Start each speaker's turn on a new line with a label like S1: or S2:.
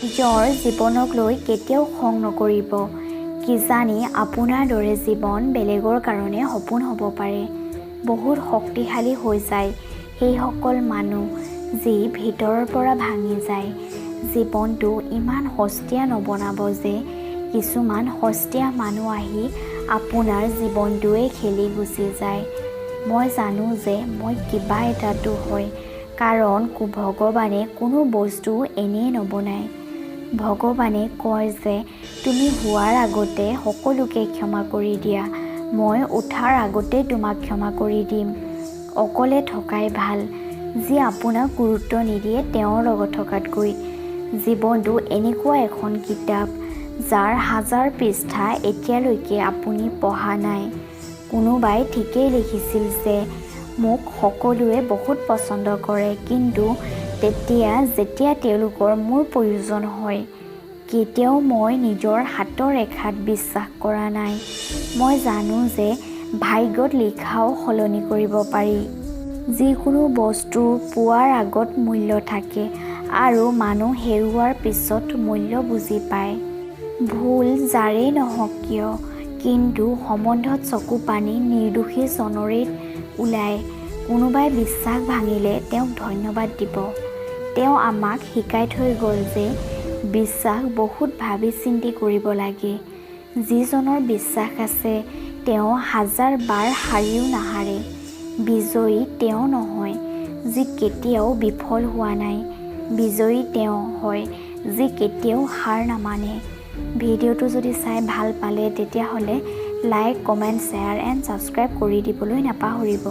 S1: নিজৰ জীৱনক লৈ কেতিয়াও খং নকৰিব। কিজানি আপোনাৰ দৰে জীৱন বেলেগৰ কাৰণে সপোন হ'ব পাৰে। বহুত শক্তিশালী হৈ যায় সেইসকল মানুহ যি ভিতৰৰ পৰা ভাঙি যায়। জীৱনটো ইমান সস্তীয়া নবনাব যে কিছুমান সস্তীয়া মানুহ আহি আপোনাৰ জীৱনটোৱে খেলি গুচি যায়। মই জানো যে মই কিবা এটাতো হয়, কাৰণ ভগৱানে কোনো বস্তু এনেই নবনায়। ভগৱানে কয় যে তুমি হোৱাৰ আগতে সকলোকে ক্ষমা কৰি দিয়া, মই উঠাৰ আগতে তোমাক ক্ষমা কৰি দিম। অকলে থকাই ভাল। যি আপোনাক গুৰুত্ব নিদিয়ে তেওঁৰ লগত থকাতকৈ। জীৱনটো এনেকুৱা এখন কিতাপ যাৰ 1000 পৃষ্ঠা এতিয়ালৈকে আপুনি পঢ়া নাই। কোনোবাই ঠিকেই লিখিছিল যে মোক সকলোৱে বহুত পচন্দ কৰে, কিন্তু যেতিয়া তেওঁলোকৰ মোৰ প্ৰয়োজন হয়, কেতিয়াও মই নিজৰ হাতৰ ৰেখাত বিশ্বাস কৰা নাই। মই জানো যে ভাগ্যত লিখাও সলনি কৰিব পাৰি। যিকোনো বস্তু পোৱাৰ আগত মূল্য থাকে আৰু মানুহ হেৰুৱাৰ পিছত মূল্য বুজি পায়। ভুল যাৰেই নহওক কিয়, কিন্তু সম্বন্ধত চকু পানী নিৰ্দোষী জনৰেই ওলায়। কোনোবাই বিশ্বাস ভাঙিলে তেওঁক ধন্যবাদ দিব। তেওঁ আমাক শিকাই থৈ গ'ল যে বিশ্বাস বহুত ভাবি চিন্তি কৰিব লাগে। যিজনৰ বিশ্বাস আছে তেওঁ 1000 বাৰ হাৰিও নাহাৰে। বিজয়ী তেওঁ নহয় যি কেতিয়াও বিফল হোৱা নাই। বিজয়ী তেওঁ হয় যি কেতিয়াও হাৰ নামানে। ভিডিঅ'টো যদি চাই ভাল পালে তেতিয়াহ'লে like, comment, share and subscribe কৰি দিবলৈ নাপাহৰিব।